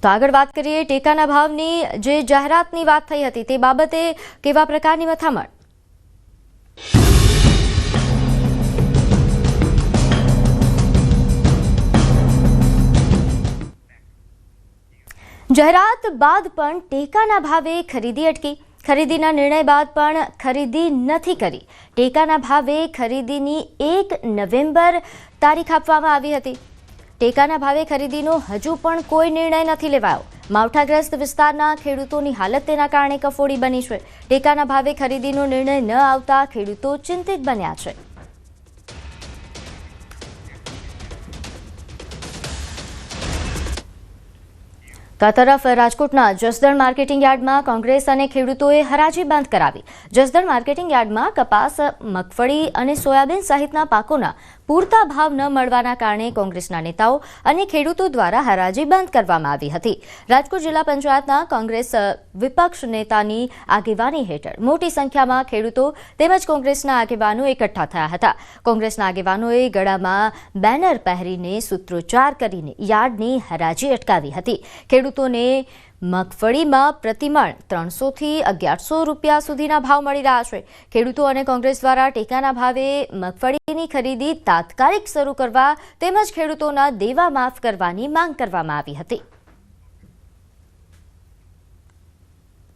તો આગળ વાત કરીએ ટેકાના ભાવની જે જાહેરાતની વાત થઈ હતી તે બાબતે કેવા પ્રકારની મથામણ। જાહેરાત બાદ પણ ટેકાના ભાવે ખરીદી અટકી। ખરીદીના નિર્ણય બાદ પણ ખરીદી નથી કરી। ટેકાના ભાવે ખરીદીની 1 નવેમ્બર તારીખ આપવામાં આવી હતી। ટેકાના ભાવે ખરીદીનો હજુ પણ કોઈ નિર્ણય નથી લેવાયો। માવઠાગ્રસ્ત વિસ્તારના ખેડૂતોની હાલત તેના કારણે કફોડી બની છે। ટેકાના ભાવે ખરીદીનો નિર્ણય ન આવતા ખેડૂતો ચિંતિત બન્યા છે। તો તરફ રાજકોટના જસદણ માર્કેટિંગ યાર્ડમાં કોંગ્રેસ અને ખેડૂતોએ હરાજી બંધ કરાવી। જસદણ માર્કેટિંગ યાર્ડમાં કપાસ, મગફળી અને સોયાબીન સહિતના પાકોના પૂરતા ભાવ ન મળવાના કારણે કોંગ્રેસના નેતાઓ અને ખેડૂતો દ્વારા હરાજી બંધ કરવામાં આવી હતી। રાજકોટ જિલ્લા પંચાયતના કોંગ્રેસ વિપક્ષ નેતાની આગેવાની હેઠળ મોટી સંખ્યામાં ખેડૂતો તેમજ કોંગ્રેસના આગેવાનો એકઠા થયા હતા। કોંગ્રેસના આગેવાનોએ ગળામાં બેનર પહેરીને સૂત્રોચ્ચાર કરીને યાર્ડની હરાજી અટકાવી હતી। ખેડૂતોને મગફળીમાં પ્રતિમણ 300 થી 1100 રૂપિયા સુધીના ભાવ મળી રહ્યા છે। ખેડૂતો અને કોંગ્રેસ દ્વારા ટેકાના ભાવે મગફળીની ખરીદી તાત્કાલિક શરૂ કરવા તેમજ ખેડૂતોના દેવા માફ કરવાની માંગ કરવામાં આવી હતી।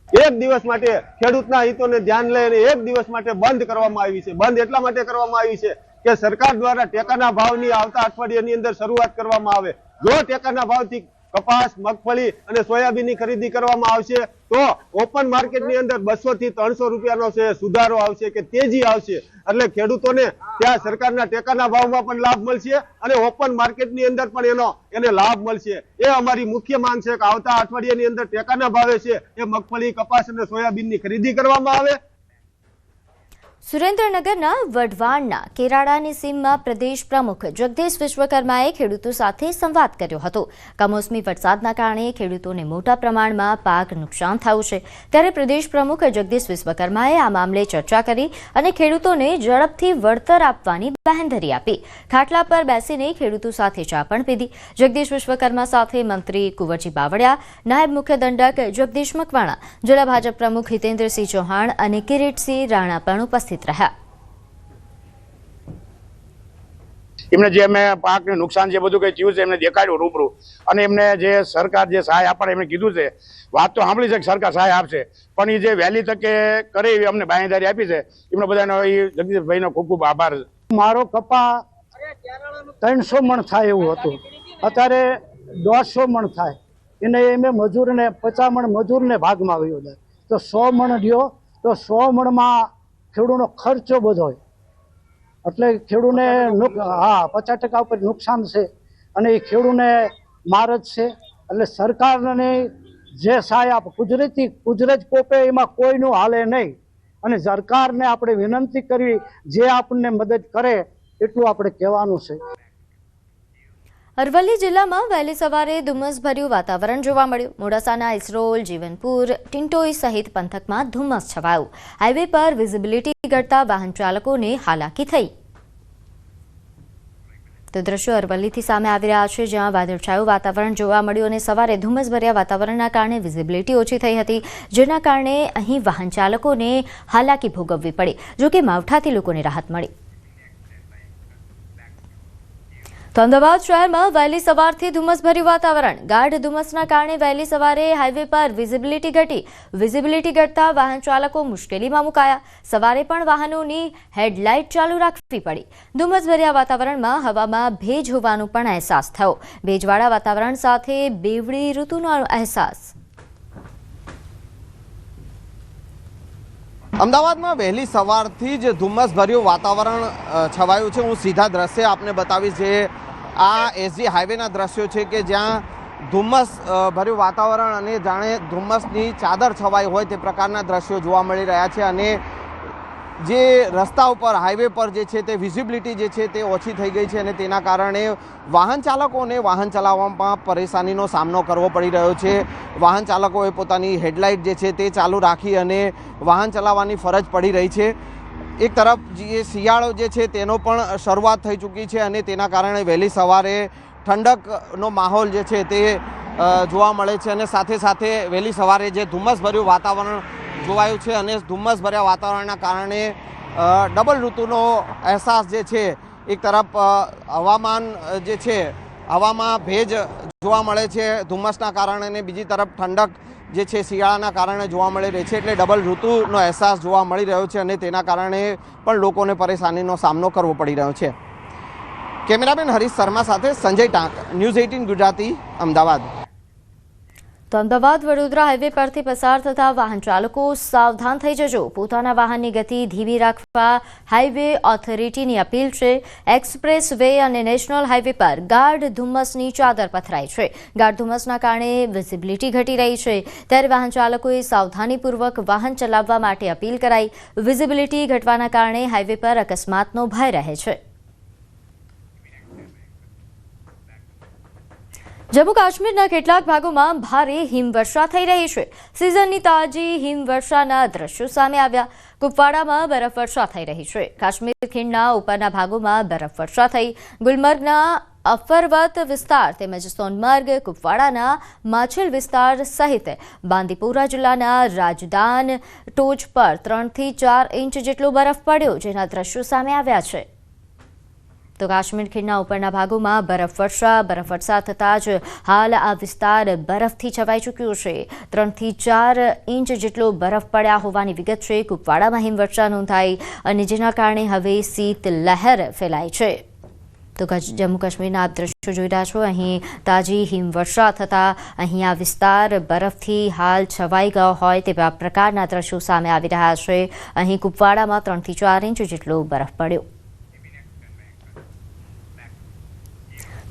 એક દિવસ માટે ખેડૂતના હિતોને ધ્યાન લઈને એક દિવસ માટે બંધ કરવામાં આવી છે। બંધ એટલા માટે કરવામાં આવી છે કે સરકાર દ્વારા ટેકાના ભાવની આવતા અઠવાડિયાની અંદર શરૂઆત કરવામાં આવે। જો ટેકાના ભાવથી કપાસ, મગફળી અને સોયાબીનની ખરીદી કરવામાં આવશે તો ઓપન માર્કેટની અંદર 200 થી 300 રૂપિયાનો છે સુધારો આવશે કે તેજી આવશે। એટલે ખેડૂતોને ત્યાં સરકારના ટેકાના ભાવમાં પણ લાભ મળશે અને ઓપન માર્કેટની અંદર પણ એને લાભ મળશે। એ અમારી મુખ્ય માંગ છે કે આવતા અઠવાડિયાની અંદર ટેકાના ભાવે છે એ મગફળી, કપાસ અને સોયાબીનની ખરીદી કરવામાં આવે। સુરેન્દ્રનગરના વઢવાણના કેરાડાની સીમમાં પ્રદેશ પ્રમુખ જગદીશ વિશ્વકર્માએ ખેડૂતો સાથે સંવાદ કર્યો હતો। કમોસમી વરસાદના કારણે ખેડૂતોને મોટા પ્રમાણમાં પાક નુકસાન થયું છે, ત્યારે પ્રદેશ પ્રમુખ જગદીશ વિશ્વકર્માએ આ મામલે ચર્ચા કરી અને ખેડૂતોને ઝડપથી વળતર આપવાની બાંહેધરી આપી। ખાટલા પર બેસીને ખેડૂતો સાથે ચા પણ પીધી। જગદીશ વિશ્વકર્મા સાથે મંત્રી કુંવરજી બાવળિયા, નાયબ મુખ્ય દંડક જગદીશ મકવાણા, જિલ્લા ભાજપ પ્રમુખ હિતેન્દ્રસિંહ ચૌહાણ અને કિરીટસિંહ રાણા પણ ઉપસ્થિત રહ્યા। એમને જે અમે પાકને નુકસાન જે બધું કઈ થયું છે એમને દેખાડ્યું રૂબરૂ અને એમને જે સરકાર જે સહાય આપે એમને કીધું છે। વાત તો સાંભળી છે કે સરકાર સહાય આપશે, પણ એ જે વહેલી તકે કરે એવી અમને બાંહેધરી આપી છે। એમને બધાનો જગદીશભાઈનો ખૂબ ખૂબ આભાર। મારો કપા 300 મણ થાય એવું હતું, અત્યારે 150 મણ થાય। એને એમ મજૂરને 50 મણ મજૂરને ભાગમાં આવ્યો છે તો 100 મણ રહ્યો તો 100 મણમાં ખેડૂતનો ખર્ચો બધો હોય એટલે ખેડૂતને 50% ઉપર નુકસાન છે અને એ ખેડૂતને માર જ છે। એટલે સરકારને જે સહાય આપે કુદરત કોપે એમાં કોઈનું હાલે નહીં અને સરકારને આપણે વિનંતી કરવી જે આપણને મદદ કરે એટલું આપણે કહેવાનું છે। અરવલ્લી જિલ્લામાં વહેલી સવારે ધુમ્મસભર્યું વાતાવરણ જોવા મળ્યું। મોડાસાના ઇસરોલ, જીવનપુર, ટિન્ટોઈ સહિત પંથકમાં ધુમ્મસ છવાયું। હાઈવે પર વિઝિબિલિટી ઘટતા વાહન ચાલકોને હાલાકી થઈ। તો દ્રશ્યો અરવલ્લીથી સામે આવી રહ્યા છે, જ્યાં વાદળછાયું વાતાવરણ જોવા મળ્યું અને સવારે ધુમ્મસભર્યા વાતાવરણના કારણે વિઝિબિલિટી ઓછી થઈ હતી, જેના કારણે અહીં વાહન ચાલકોને હાલાકી ભોગવવી પડી। જોકે માવઠાથી લોકોને રાહત મળી। તો અમદાવાદ શહેરમાં વહેલી સવારથી ધુમ્મસભર્યું વાતાવરણ। ગાઢ ધુમ્મસના કારણે વહેલી સવારે હાઈવે પર વિઝિબિલિટી ઘટી। વિઝિબિલિટી ઘટતા વાહન ચાલકો મુશ્કેલીમાં મુકાયા। સવારે પણ વાહનોની હેડલાઇટ ચાલુ રાખવી પડી। ધુમ્મસભર્યા વાતાવરણમાં હવામાં ભેજ હોવાનો પણ અહેસાસ થયો। ભેજવાળા વાતાવરણ સાથે બેવડી ઋતુનો અહેસાસ। અમદાવાદમાં વહેલી સવારથી જ ધુમ્મસભર્યું વાતાવરણ છવાયું છે। હું સીધા દ્રશ્ય આપને બતાવીશ, જે આ એસજી હાઈવેના દ્રશ્યો છે કે જ્યાં ધુમ્મસ ભર્યું વાતાવરણ અને જાણે ધુમ્મસની ચાદર છવાઈ હોય તે પ્રકારના દ્રશ્યો જોવા મળી રહ્યા છે અને જે રસ્તા ઉપર હાઈવે પર જે છે તે વિઝિબિલિટી જે છે તે ઓછી થઈ ગઈ છે અને તેના કારણે વાહન ચાલકોને વાહન ચલાવવામાં પરેશાનીનો સામનો કરવો પડી રહ્યો છે। વાહન ચાલકોએ પોતાની હેડલાઇટ જે છે તે ચાલુ રાખી અને વાહન ચલાવવાની ફરજ પડી રહી છે। એક તરફ જે શિયાળો જે છે તેનો પણ શરૂઆત થઈ ચૂકી છે અને તેના કારણે વહેલી સવારે ઠંડકનો માહોલ જે છે તે જોવા મળે છે અને સાથે સાથે વહેલી સવારે જે ધુમ્મસભર્યું વાતાવરણ જોવાયું છે અને ધુમ્મસભર્યા વાતાવરણના કારણે ડબલ ઋતુનો અહેસાસ જે છે એક તરફ હવામાન જે છે હવામાં ભેજ જોવા મળે છે ધુમ્મસના કારણે અને બીજી તરફ ઠંડક જે છે શિયાળાના કારણે જોવા મળી રહી છે એટલે ડબલ ઋતુનો અહેસાસ જોવા મળી રહ્યો છે અને તેના કારણે પણ લોકોને પરેશાનીનો સામનો કરવો પડી રહ્યો છે. કેમેરામેન હરીશ શર્મા સાથે સંજય ટાંક, ન્યૂઝ 18 ગુજરાતી, અમદાવાદ. તો અમદાવાદ વડોદરા હાઈવે પરથી પસાર થતા વાહન ચાલકો સાવધાન થઈ જજો. પોતાના વાહનની ગતિ ધીમી રાખવા હાઈવે ઓથોરિટીની અપીલ છે. એક્સપ્રેસ વે અને નેશનલ હાઈવે પર ગાઢ ધુમ્મસની ચાદર પથરાઈ છે. ગાઢ ધુમ્મસના કારણે વિઝિબિલિટી ઘટી રહી છે ત્યારે વાહન ચાલકોએ સાવધાનીપૂર્વક વાહન ચલાવવા માટે અપીલ કરાઈ. વિઝિબિલિટી ઘટવાના કારણે હાઈવે પર અકસ્માતનો ભય રહે છે. જમ્મુ કાશ્મીરના કેટલાક ભાગોમાં ભારે હિમવર્ષા થઈ રહી છે. સિઝનની તાજી હિમવર્ષાના દ્રશ્યો સામે આવ્યા. કુપવાડામાં બરફવર્ષા થઈ રહી છે. કાશ્મીર ખીણના ઉપરના ભાગોમાં બરફવર્ષા થઈ. ગુલમર્ગના અફરવત વિસ્તાર તેમજ સોનમર્ગ, કુપવાડાના માછિલ વિસ્તાર સહિત બાંદીપોરા જિલ્લાના રાજદાન ટોચ પર 3 થી 4 ઇંચ જેટલો બરફ પડ્યો જેના દ્રશ્યો સામે આવ્યા છે. તો કાશ્મીર ખીણના ઉપરના ભાગોમાં બરફવર્ષા થતાં જ હાલ આ વિસ્તાર બરફથી છવાઈ ચૂક્યો છે. 3 થી 4 ઇંચ જેટલો બરફ પડ્યા હોવાની વિગત છે. કુપવાડામાં હિમવર્ષા નોંધાઈ અને જેના કારણે હવે શીત લહેર ફેલાઈ છે. તો જમ્મુ કાશ્મીરના આપ દ્રશ્યો જોઈ રહ્યા છો. અહીં તાજી હિમવર્ષા થતાં અહીં આ વિસ્તાર બરફથી હાલ છવાઈ ગયો હોય તેવા પ્રકારના દ્રશ્યો સામે આવી રહ્યા છે. અહીં કુપવાડામાં 3 થી 4 ઇંચ જેટલો બરફ પડ્યો.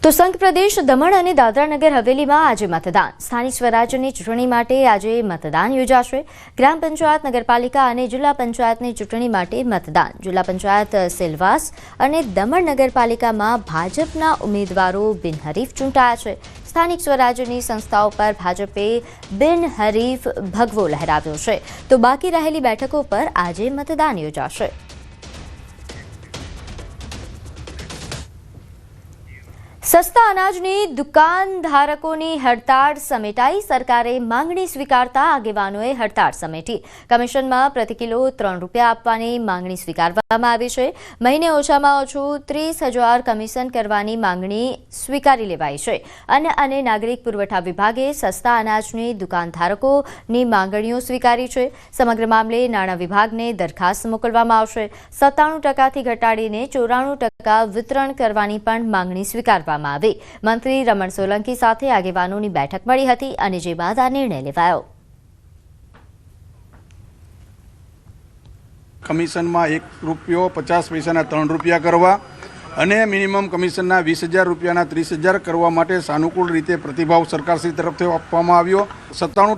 તો સંઘ પ્રદેશ દમણ અને દાદરાનગર હવેલીમાં આજે મતદાન. સ્થાનિક સ્વરાજ્યની ચૂંટણી માટે આજે મતદાન યોજાશે. ગ્રામ પંચાયત, નગરપાલિકા અને જિલ્લા પંચાયતની ચૂંટણી માટે મતદાન. જિલ્લા પંચાયત સેલવાસ અને દમણ નગરપાલિકામાં ભાજપના ઉમેદવારો બિનહરીફ ચૂંટાયા છે. સ્થાનિક સ્વરાજ્યની સંસ્થાઓ પર ભાજપે બિનહરીફ ભગવો લહેરાવ્યો છે. તો બાકી રહેલી બેઠકો પર આજે મતદાન યોજાશે. સસ્તા અનાજની દુકાનધારકોની હડતાળ સમેટાઈ. સરકારે માંગણી સ્વીકારતા આગેવાનોએ હડતાળ સમેટી. કમિશનમાં પ્રતિ કિલો 3 રૂપિયા આપવાની માંગણી સ્વીકારવામાં આવી છે. મહિને ઓછામાં ઓછું 30,000 કમિશન કરવાની માંગણી સ્વીકારી લેવાઈ છે. અન્ન અને નાગરિક પુરવઠા વિભાગે સસ્તા અનાજની દુકાનધારકોની માંગણીઓ સ્વીકારી છે. સમગ્ર મામલે નાણાં વિભાગને દરખાસ્ત મોકલવામાં આવશે. 97% ઘટાડીને 94% વિતરણ કરવાની પણ માંગણી સ્વીકારવામાં આવી. મંત્રી રમણ સોલંકી સાથે આગેવાનોની બેઠક મળી હતી અને જે બાદ આ નિર્ણય લેવાયો. કમિશનમાં ₹1.50 3 રૂપિયા કરવા અને મિનિમમ કમિશનના 20,000 રૂપિયાના 30,000 કરવા માટે સાનુકૂળ રીતે પ્રતિભાવ સરકારશ્રી તરફથી આપવામાં આવ્યો. 97